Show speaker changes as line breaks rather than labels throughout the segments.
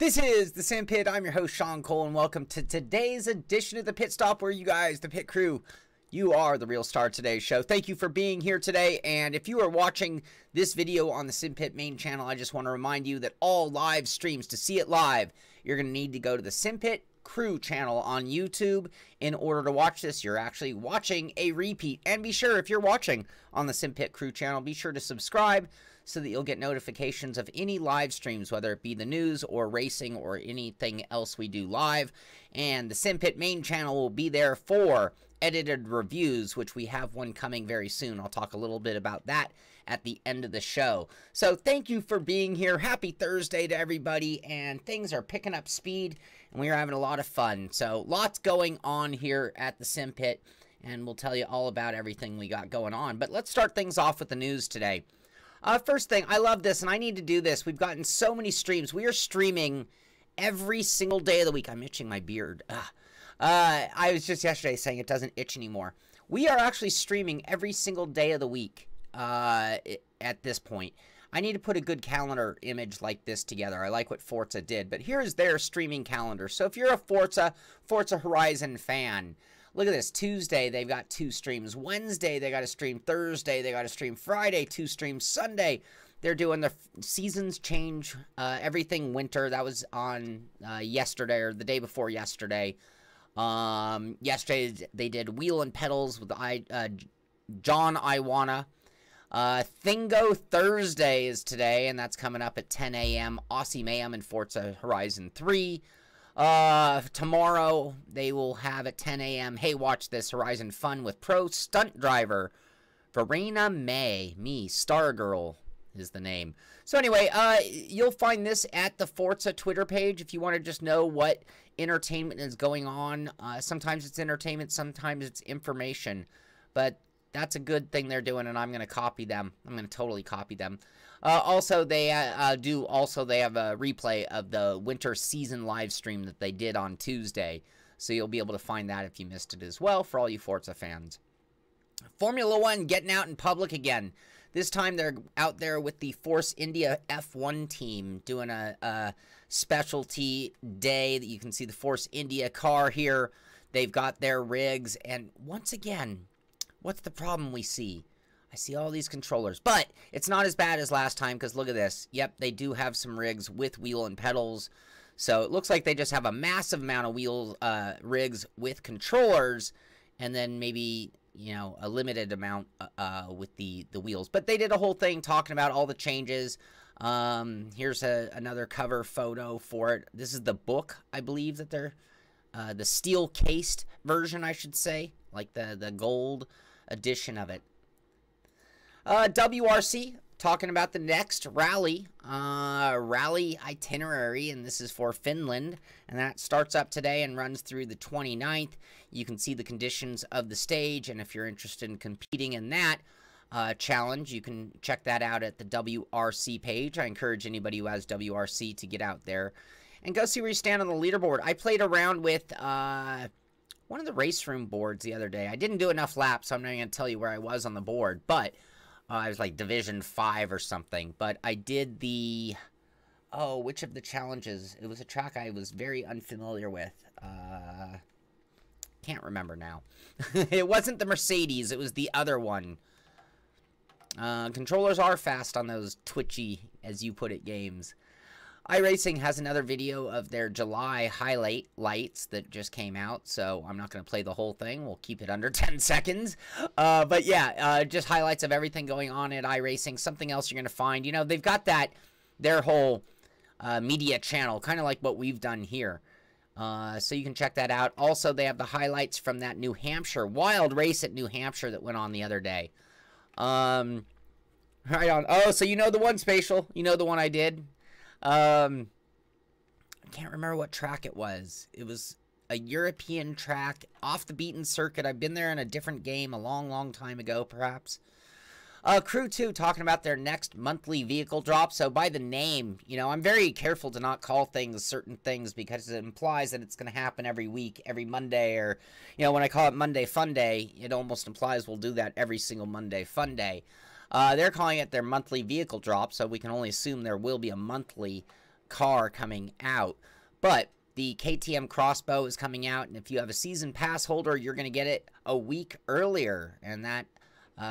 This is the Simpit. I'm your host, Sean Cole, and welcome to today's edition of the Pit Stop, where you guys, the pit crew, you are the real star of today's show. Thank you for being here today, and if you are watching this video on the Simpit main channel, I just want to remind you that all live streams, to see it live, you're going to need to go to the Simpit Crew channel on YouTube. In order to watch this, you're actually watching a repeat. And be sure, if you're watching on the Simpit Crew channel, be sure to subscribe so that you'll get notifications of any live streams, whether it be the news or racing or anything else we do live. And the Simpit main channel will be there for edited reviews, which we have one coming very soon. I'll talk a little bit about that at the end of the show. So thank you for being here. Happy Thursday to everybody, and things are picking up speed and we are having a lot of fun. So lots going on here at the Simpit, and we'll tell you all about everything we got going on. But let's start things off with the news today. First thing, I love this, and I need to do this. We've gotten so many streams. We are streaming every single day of the week. I'm itching my beard. I was just yesterday saying it doesn't itch anymore. We are actually streaming every single day of the week at this point. I need to put a good calendar image like this together. I like what Forza did, but here's their streaming calendar. So if you're a Forza Horizon fan, look at this. Tuesday, they've got 2 streams. Wednesday, they got a stream. Thursday, they got a stream. Friday, 2 streams. Sunday, they're doing the seasons change, everything winter. That was on yesterday or the day before yesterday. Yesterday, they did Wheel and Pedals with John Iwana. Thingo Thursday is today, and that's coming up at 10 a.m. Aussie Mayhem and Forza Horizon 3. Tomorrow, they will have at 10 a.m. Hey, watch this, Horizon Fun with pro stunt driver Verena May. Stargirl is the name. So anyway, you'll find this at the Forza Twitter page if you want to just know what entertainment is going on. Sometimes it's entertainment, sometimes it's information, but that's a good thing they're doing, and I'm going to copy them. I'm going to totally copy them. Also, they have a replay of the winter season live stream that they did on Tuesday, so you'll be able to find that if you missed it as well for all you Forza fans. Formula One getting out in public again. This time they're out there with the Force India F1 team doing a specialty day that you can see the Force India car here. They've got their rigs, and once again, what's the problem we see? I see all these controllers, but it's not as bad as last time because look at this. Yep, they do have some rigs with wheel and pedals. So it looks like they just have a massive amount of rigs with controllers, and then maybe, you know, a limited amount with the wheels. But they did a whole thing talking about all the changes. Here's another cover photo for it. This is the book, I believe, that they're the steel cased version, I should say, like the gold edition of it. WRC talking about the next rally itinerary, and this is for Finland, and that starts up today and runs through the 29th. You can see the conditions of the stage, and if you're interested in competing in that challenge, you can check that out at the WRC page. I encourage anybody who has WRC to get out there and go see where you stand on the leaderboard. I played around with one of the race room boards the other day. I didn't do enough laps, so I'm not going to tell you where I was on the board, but I was like Division 5 or something. But I did the, which of the challenges? It was a track I was very unfamiliar with. Can't remember now. It wasn't the Mercedes, it was the other one. Controllers are fast on those twitchy, as you put it, games. iRacing has another video of their July highlights that just came out, so I'm not going to play the whole thing. We'll keep it under 10 seconds. But yeah, just highlights of everything going on at iRacing. Something else you're going to find. You know, they've got their whole media channel, kind of like what we've done here. So you can check that out. Also, they have the highlights from that New Hampshire, wild race at New Hampshire that went on the other day. Right on. Oh, so you know the one, Spatial. You know the one I did. I can't remember what track it was. It was a European track off the beaten circuit. I've been there in a different game a long time ago, perhaps. Crew 2 talking about their next monthly vehicle drop. So by the name, you know, I'm very careful to not call things certain things because it implies that it's going to happen every week, every Monday, or, you know, when I call it Monday Fun Day, it almost implies we'll do that every single Monday Fun Day. They're calling it their monthly vehicle drop, so we can only assume there will be a monthly car coming out. But the KTM Crossbow is coming out, and if you have a season pass holder, you're going to get it a week earlier, and that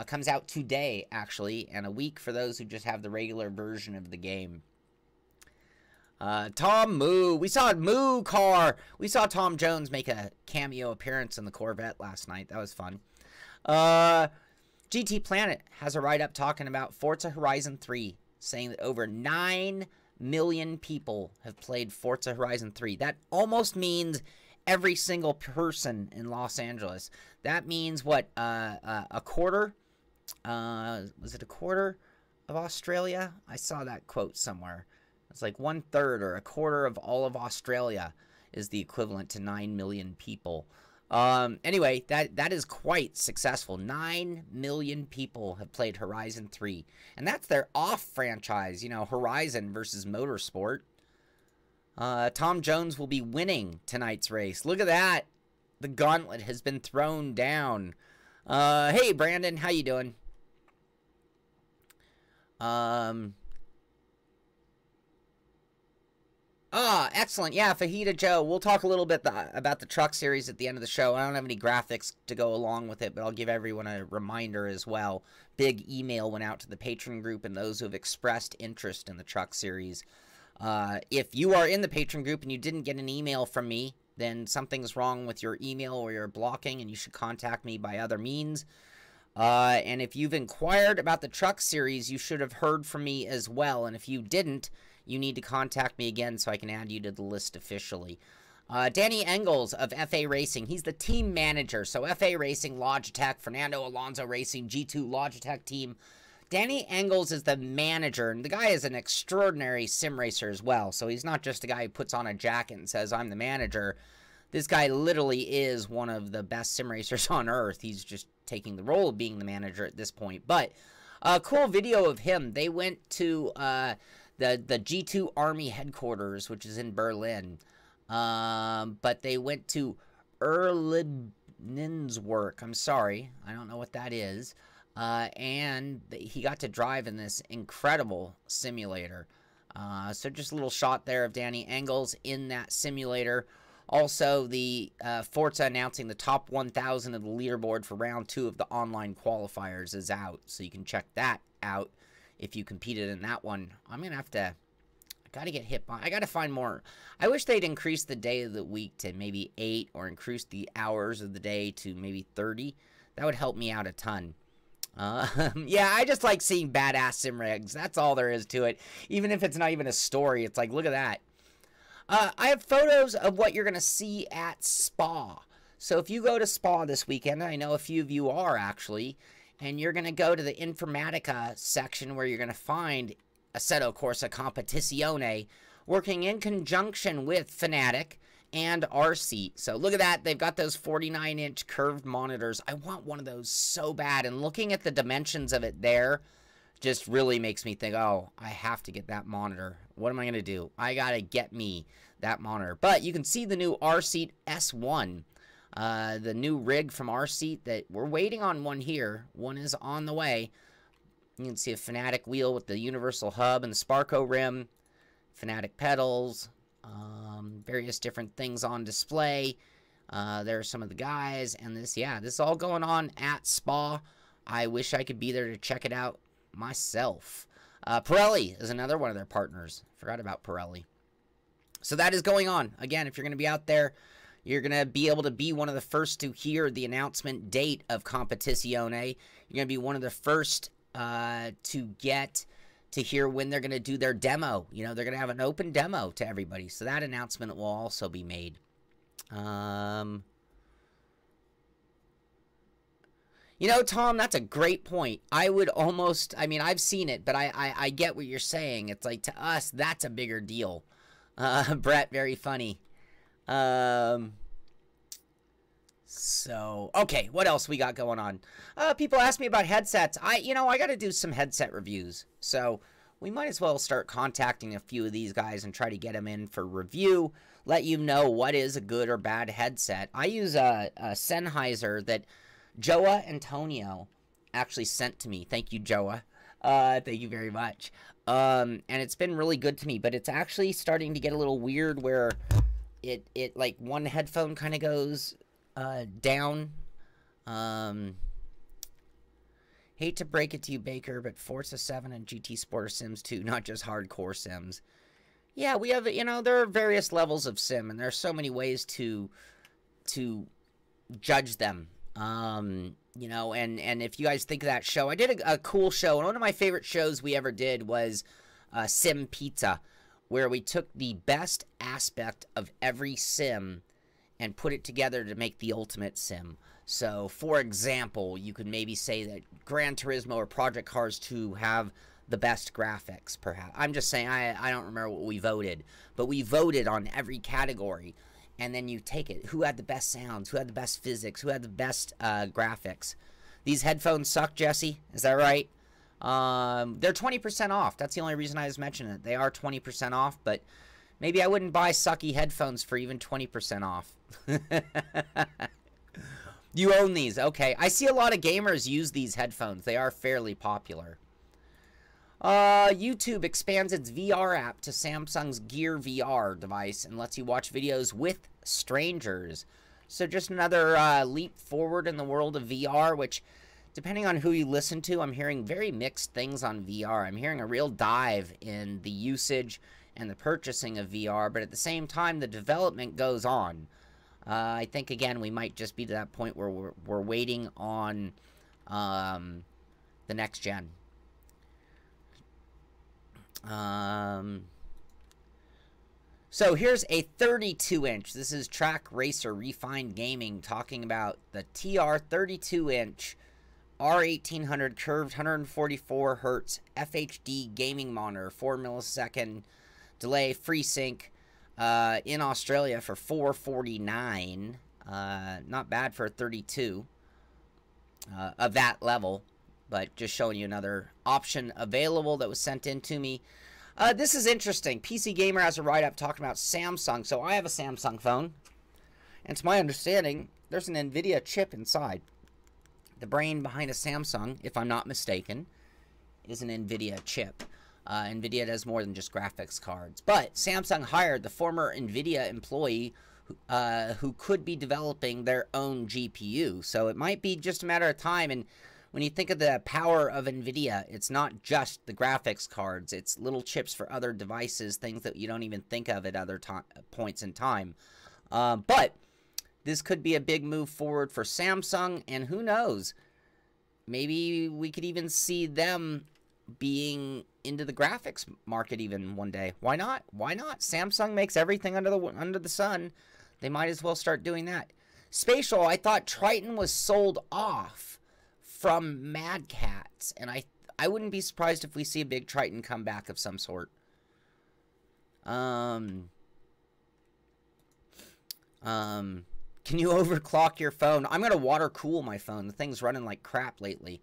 comes out today, actually, and a week for those who just have the regular version of the game. Tom Moo. We saw a Moo car. We saw Tom Jones make a cameo appearance in the Corvette last night. That was fun. GT Planet has a write-up talking about Forza Horizon 3, saying that over 9 million people have played Forza Horizon 3. That almost means every single person in Los Angeles. That means, what, a quarter? Was it a quarter of Australia? I saw that quote somewhere. It's like 1/3 or a quarter of all of Australia is the equivalent to 9 million people. Anyway, that is quite successful. 9 million people have played Horizon 3. And that's their off franchise, you know, Horizon versus Motorsport. Tom Jones will be winning tonight's race. Look at that. The gauntlet has been thrown down. Hey, Brandon, how you doing? Excellent. Yeah, Fajita Joe. We'll talk a little bit about the truck series at the end of the show. I don't have any graphics to go along with it, but I'll give everyone a reminder as well. Big email went out to the patron group and those who have expressed interest in the truck series. If you are in the patron group and you didn't get an email from me, then something's wrong with your email or your blocking, and you should contact me by other means. And if you've inquired about the truck series, you should have heard from me as well. And if you didn't, you need to contact me again so I can add you to the list officially. Danny Engels of FA Racing. He's the team manager. So FA Racing, Logitech, Fernando Alonso Racing, G2 Logitech team. Danny Engels is the manager, and the guy is an extraordinary sim racer as well. So he's not just a guy who puts on a jacket and says, I'm the manager. This guy literally is one of the best sim racers on earth. He's just taking the role of being the manager at this point. But a cool video of him. They went to the G2 Army headquarters, which is in Berlin. But they went to Erlebniswerk. I'm sorry. I don't know what that is. And he got to drive in this incredible simulator. So just a little shot there of Danny Engels in that simulator. Also, the Forza announcing the top 1,000 of the leaderboard for round 2 of the online qualifiers is out. So you can check that out if you competed in that one. I'm going to have to... I got to get hit by... I got to find more... I wish they'd increase the day of the week to maybe 8 or increase the hours of the day to maybe 30. That would help me out a ton. Yeah, I just like seeing badass sim rigs. That's all there is to it. Even if it's not even a story, it's like, look at that. I have photos of what you're going to see at Spa. So if you go to Spa this weekend, I know a few of you are actually, and you're going to go to the Informatica section where you're going to find Assetto Corsa Competizione working in conjunction with Fanatic and RC. So look at that. They've got those 49-inch curved monitors. I want one of those so bad. And looking at the dimensions of it there just really makes me think, oh, I have to get that monitor. What am I going to do? I got to get me that monitor. But you can see the new R-Seat S1, the new rig from R-Seat that we're waiting on one here. One is on the way. You can see a Fanatic wheel with the universal hub and the Sparco rim, Fanatic pedals, various different things on display. There are some of the guys, and this is all going on at Spa. I wish I could be there to check it out myself. Pirelli is another one of their partners. Forgot about Pirelli. So that is going on. Again, if you're going to be out there, you're going to be able to be one of the first to hear the announcement date of Competizione. You're going to be one of the first to get to hear when they're going to do their demo. You know, they're going to have an open demo to everybody. So that announcement will also be made. You know, Tom, that's a great point. I would almost, I mean, I've seen it, but I get what you're saying. It's like, to us, that's a bigger deal. Brett, very funny. So, okay, what else we got going on? People ask me about headsets. I got to do some headset reviews. So, we might as well start contacting a few of these guys and try to get them in for review. Let you know what is a good or bad headset. I use a Sennheiser that Joa Antonio actually sent to me. Thank you, Joa. Thank you very much. And it's been really good to me, but it's actually starting to get a little weird where it like one headphone kind of goes down. Hate to break it to you, Baker, but Forza 7 and GT Sport are Sims too, not just hardcore Sims. Yeah, we have, you know, there are various levels of Sim, and there are so many ways to judge them. You know, and if you guys think of that show, I did a cool show, and one of my favorite shows we ever did was Sim Pizza, where we took the best aspect of every Sim and put it together to make the ultimate Sim. So, for example, you could maybe say that Gran Turismo or Project Cars 2 have the best graphics, perhaps. I'm just saying, I don't remember what we voted, but we voted on every category, and then you take it. Who had the best sounds? Who had the best physics? Who had the best graphics? These headphones suck, Jesse. Is that right? They're 20% off. That's the only reason I was mentioning it. They are 20% off, but maybe I wouldn't buy sucky headphones for even 20% off. You own these. Okay. I see a lot of gamers use these headphones. They are fairly popular. YouTube expands its VR app to Samsung's Gear VR device and lets you watch videos with strangers. So just another leap forward in the world of VR, which, depending on who you listen to, I'm hearing very mixed things on VR. I'm hearing a real dive in the usage and the purchasing of VR, but at the same time, the development goes on. I think, again, we might just be to that point where we're waiting on the next gen. So here's a 32-inch. This is Track Racer Refined Gaming talking about the TR 32-inch R1800 curved 144 Hertz FHD gaming monitor, 4 millisecond delay, FreeSync, in Australia for $449. Not bad for a 32 of that level, but just showing you another option available that was sent in to me. This is interesting. PC Gamer has a write-up talking about Samsung. So I have a Samsung phone, and to my understanding, there's an NVIDIA chip inside. The brain behind a Samsung, if I'm not mistaken, is an NVIDIA chip. NVIDIA does more than just graphics cards. But Samsung hired the former NVIDIA employee who could be developing their own GPU. So it might be just a matter of time. And when you think of the power of NVIDIA, it's not just the graphics cards. It's little chips for other devices, things that you don't even think of at other points in time. But this could be a big move forward for Samsung. And who knows? Maybe we could even see them being into the graphics market even one day. Why not? Why not? Samsung makes everything under the sun. They might as well start doing that. Spatial, I thought Triton was sold off from Mad Catz, and I wouldn't be surprised if we see a big Triton comeback of some sort. Can you overclock your phone? I'm gonna water cool my phone. The thing's running like crap lately.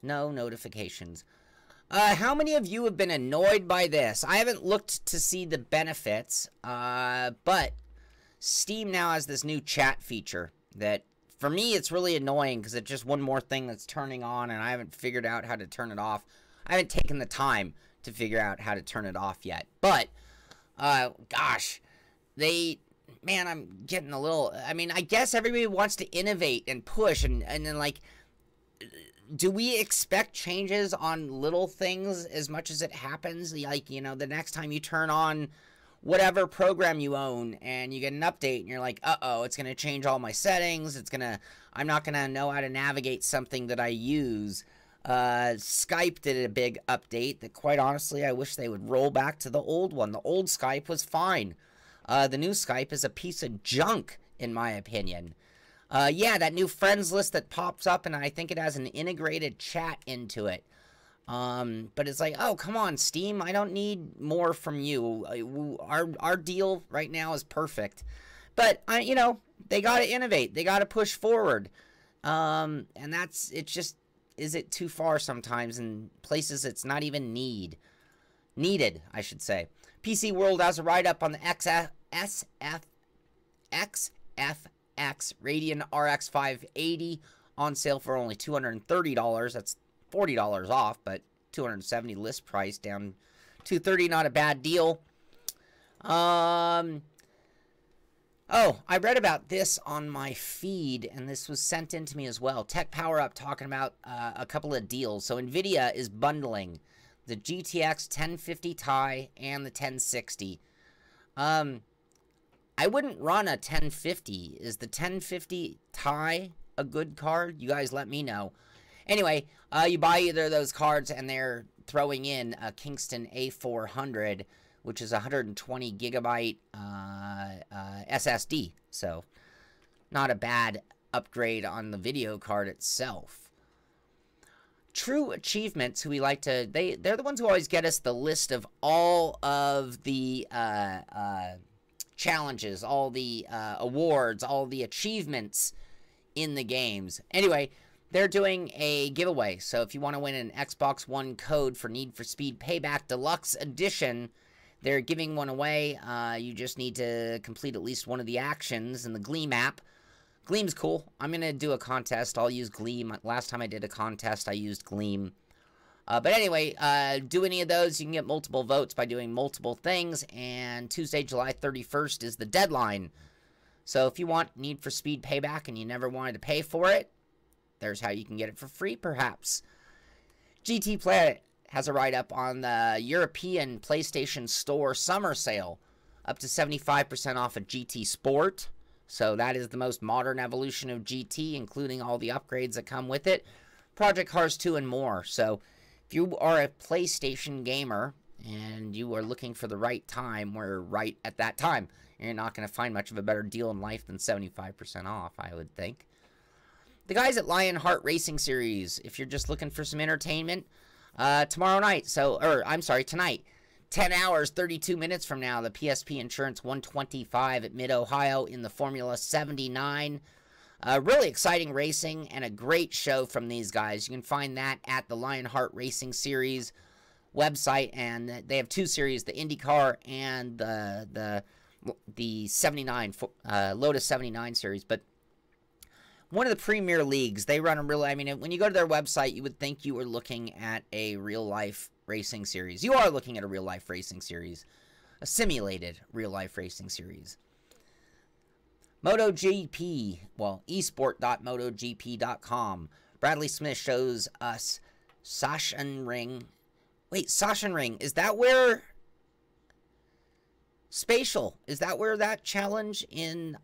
No notifications. How many of you have been annoyed by this? I haven't looked to see the benefits, but Steam now has this new chat feature that, for me, it's really annoying because it's just one more thing that's turning on, and I haven't figured out how to turn it off. I haven't taken the time to figure out how to turn it off yet. But, gosh, man, I'm getting a little, I mean, I guess everybody wants to innovate and push, and then, like, do we expect changes on little things as much as it happens? Like, you know, the next time you turn on whatever program you own and you get an update and you're like, uh-oh, it's going to change all my settings. I'm not going to know how to navigate something that I use. Skype did a big update that, quite honestly, I wish they would roll back to the old one. The old Skype was fine. The new Skype is a piece of junk, in my opinion. Yeah, that new friends list that pops up, and I think it has an integrated chat into it. But it's like, oh, come on, Steam, I don't need more from you. Our deal right now is perfect. But, you know, they got to innovate. They got to push forward. And it's just, is it too far sometimes in places it's not even needed, I should say. PC World has a write-up on the XFX Radeon RX 580 on sale for only $230. That's $40 off, but 270 list price, down 230, not a bad deal. Oh, I read about this on my feed, and this was sent in to me as well. Tech Power Up talking about a couple of deals. So NVIDIA is bundling the GTX 1050 Ti and the 1060. I wouldn't run a 1050. Is the 1050 Ti a good card? You guys let me know. Anyway, you buy either of those cards, and they're throwing in a Kingston A400, which is 120 gigabyte SSD. So, not a bad upgrade on the video card itself. True Achievements, who we like to... They're the ones who always get us the list of all of the challenges, all the awards, all the achievements in the games. Anyway, they're doing a giveaway. So if you want to win an Xbox One code for Need for Speed Payback Deluxe Edition, they're giving one away. You just need to complete at least one of the actions in the Gleam app. Gleam's cool. I'm going to do a contest. I'll use Gleam. Last time I did a contest, I used Gleam. But anyway, do any of those. You can get multiple votes by doing multiple things. And Tuesday, July 31st is the deadline. So if you want Need for Speed Payback and you never wanted to pay for it, there's how you can get it for free, perhaps. GT Planet has a write-up on the European PlayStation Store summer sale. Up to 75% off of GT Sport. So that is the most modern evolution of GT, including all the upgrades that come with it. Project Cars 2 and more. So if you are a PlayStation gamer and you are looking for the right time, we're right at that time. You're not going to find much of a better deal in life than 75% off, I would think. The guys at Lionheart Racing Series, if you're just looking for some entertainment, tomorrow night, tonight, 10 hours, 32 minutes from now, the PSP Insurance 125 at Mid-Ohio in the Formula 79. Really exciting racing and a great show from these guys. You can find that at the Lionheart Racing Series website, and they have two series, the IndyCar and the 79 Lotus 79 series. But one of the premier leagues, they run a really, I mean, when you go to their website, you would think you were looking at a real-life racing series. You are looking at a real-life racing series. A simulated real-life racing series. MotoGP, well, esport.motogp.com. Bradley Smith shows us Sachsenring. Wait, Sachsenring, is that where... Spatial, is that where that challenge in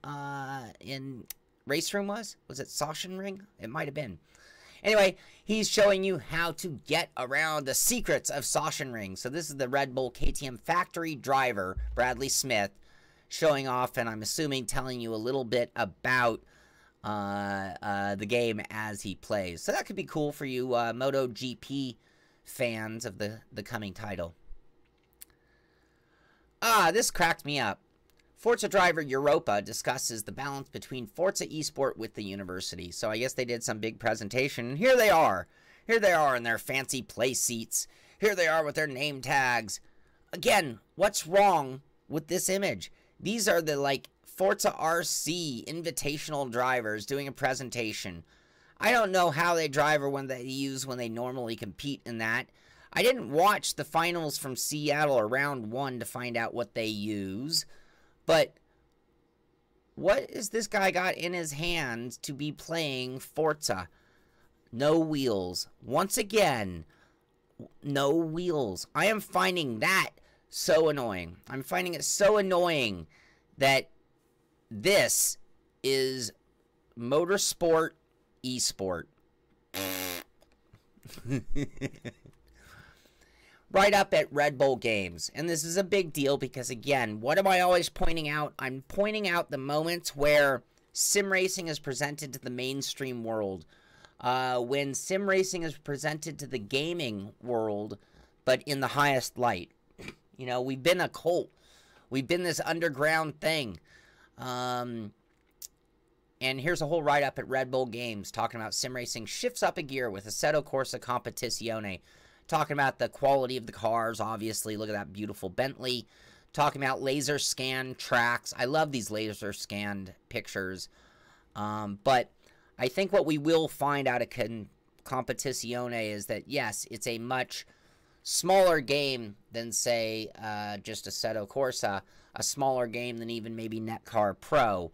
Race Room was? Was it Sachsenring? It might have been. Anyway, he's showing you how to get around the secrets of Sachsenring. So this is the Red Bull KTM factory driver, Bradley Smith, showing off, and I'm assuming telling you a little bit about the game as he plays. So that could be cool for you MotoGP fans of the coming title. This cracked me up. Forza driver Europa discusses the balance between Forza Esport with the university. So I guess they did some big presentation, and here they are. Here they are in their fancy play seats. Here they are with their name tags. Again, what's wrong with this image? These are the, like, Forza RC invitational drivers doing a presentation. I don't know how they drive or when they use when they normally compete in that. I didn't watch the finals from Seattle or round 1 to find out what they use. But what is this guy got in his hands to be playing Forza? No wheels. Once again, no wheels. I am finding that so annoying. I'm finding it so annoying that this is motorsport esport. Right up at Red Bull Games. And this is a big deal because, again, what am I always pointing out? I'm pointing out the moments where sim racing is presented to the mainstream world. When sim racing is presented to the gaming world, but in the highest light. You know, we've been a cult. We've been this underground thing. And here's a whole write-up at Red Bull Games talking about sim racing shifts up a gear with Assetto Corsa Competizione. Talking about the quality of the cars, obviously. Look at that beautiful Bentley. Talking about laser scan tracks. I love these laser scanned pictures. But I think what we will find out of Competizione is that, yes, it's a much smaller game than, say, just Assetto Corsa, a smaller game than even maybe Netcar Pro,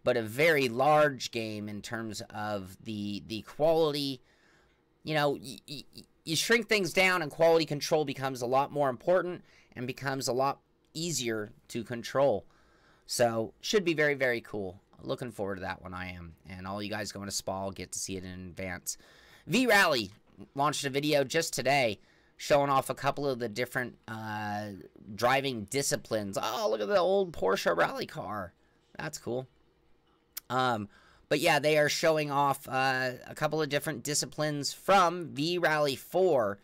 but a very large game in terms of the quality. You know, you shrink things down and quality control becomes a lot more important and becomes a lot easier to control. So, should be very, very cool. Looking forward to that one, I am. And all you guys going to Spa will get to see it in advance. V-Rally launched a video just today showing off a couple of the different driving disciplines. Oh, look at the old Porsche rally car. That's cool. But yeah, they are showing off a couple of different disciplines from V-Rally 4.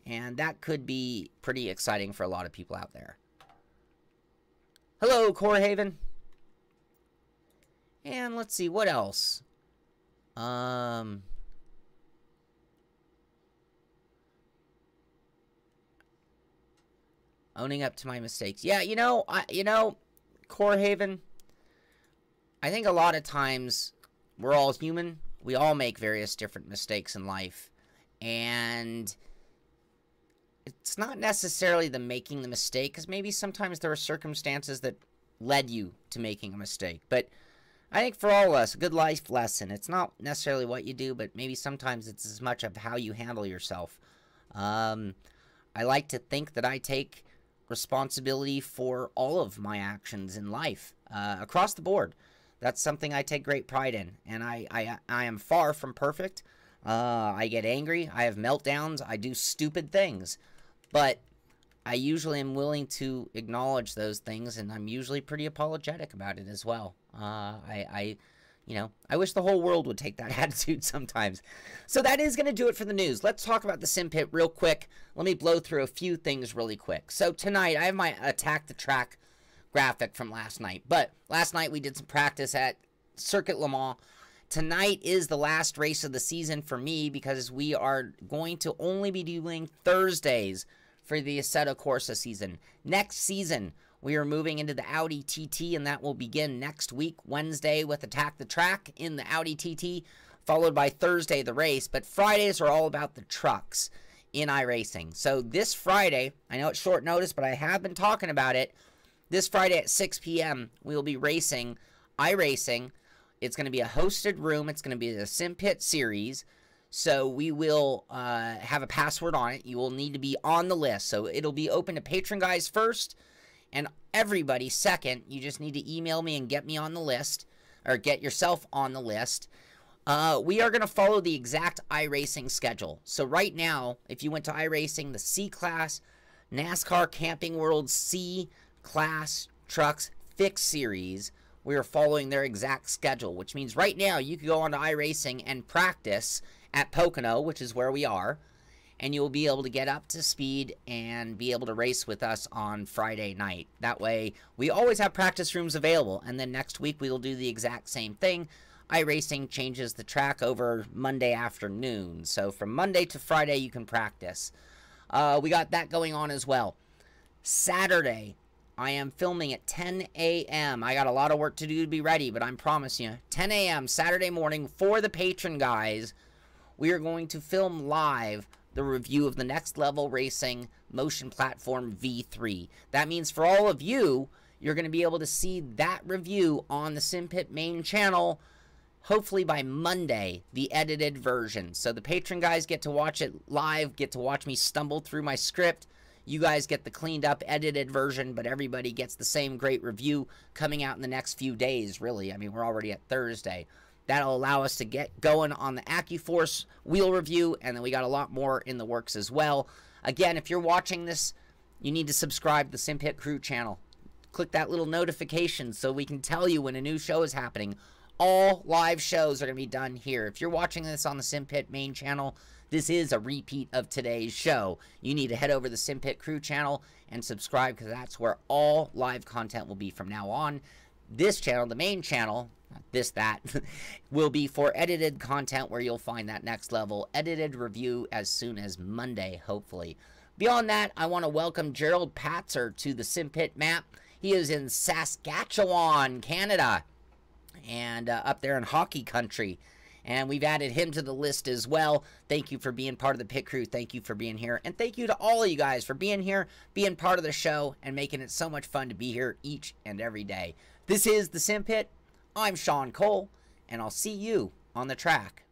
And that could be pretty exciting for a lot of people out there. Hello, Corehaven. And let's see, what else? Owning up to my mistakes. Yeah, Corehaven, I think a lot of times we're all human. We all make various different mistakes in life. And it's not necessarily the making the mistake, because maybe sometimes there are circumstances that led you to making a mistake. But I think for all of us, a good life lesson, it's not necessarily what you do, but maybe sometimes it's as much of how you handle yourself. I like to think that I take responsibility for all of my actions in life, across the board. That's something I take great pride in, and I am far from perfect. I get angry, I have meltdowns, I do stupid things, but I usually am willing to acknowledge those things, and I'm usually pretty apologetic about it as well. I wish the whole world would take that attitude sometimes. So that is going to do it for the news. Let's talk about the Simpit real quick. Let me blow through a few things really quick. So tonight, I have my Attack the Track graphic from last night. But last night, we did some practice at Circuit Le Mans. Tonight is the last race of the season for me because we are going to only be doing Thursdays for the Assetto Corsa season. Next season, we are moving into the Audi TT, and that will begin next week, Wednesday, with Attack the Track in the Audi TT, followed by Thursday, the race. But Fridays are all about the trucks in iRacing. So this Friday, I know it's short notice, but I have been talking about it. This Friday at 6 p.m., we will be racing iRacing. It's going to be a hosted room. It's going to be the Simpit series. So we will have a password on it. You will need to be on the list. So it'll be open to patron guys first and everybody second. You just need to email me and get me on the list, or get yourself on the list. We are going to follow the exact iRacing schedule. So right now, if you went to iRacing, the C-Class, NASCAR Camping World C-Class Trucks Fixed Series, we are following their exact schedule, which means right now you can go on to iRacing and practice at Pocono, which is where we are, and you'll be able to get up to speed and be able to race with us on Friday night. That way, we always have practice rooms available, and then next week we will do the exact same thing. iRacing changes the track over Monday afternoon, so from Monday to Friday you can practice. We got that going on as well. Saturday, I am filming at 10 a.m. I got a lot of work to do to be ready, but I'm promising you, 10 a.m. Saturday morning for the patron guys, we are going to film live the review of the Next Level Racing Motion Platform V3. That means for all of you, you're going to be able to see that review on the Simpit main channel, hopefully by Monday, the edited version. So the patron guys get to watch it live, get to watch me stumble through my script. You guys get the cleaned up, edited version, but everybody gets the same great review coming out in the next few days, really. I mean, we're already at Thursday. That'll allow us to get going on the AccuForce wheel review, and then we got a lot more in the works as well. Again, if you're watching this, you need to subscribe to the Simpit Crew channel. Click that little notification so we can tell you when a new show is happening. All live shows are going to be done here. If you're watching this on the Simpit main channel, this is a repeat of today's show. You need to head over to the Simpit Crew channel and subscribe, because that's where all live content will be from now on. This channel, the main channel, will be for edited content, where you'll find that Next Level edited review as soon as Monday, hopefully. Beyond that, I want to welcome Gerald Patzer to the Simpit map. He is in Saskatchewan, Canada, and up there in hockey country. and we've added him to the list as well. Thank you for being part of the pit crew. Thank you for being here, and thank you to all of you guys for being here, being part of the show, and making it so much fun to be here each and every day. This is the Simpit. I'm Sean Cole, and I'll see you on the track.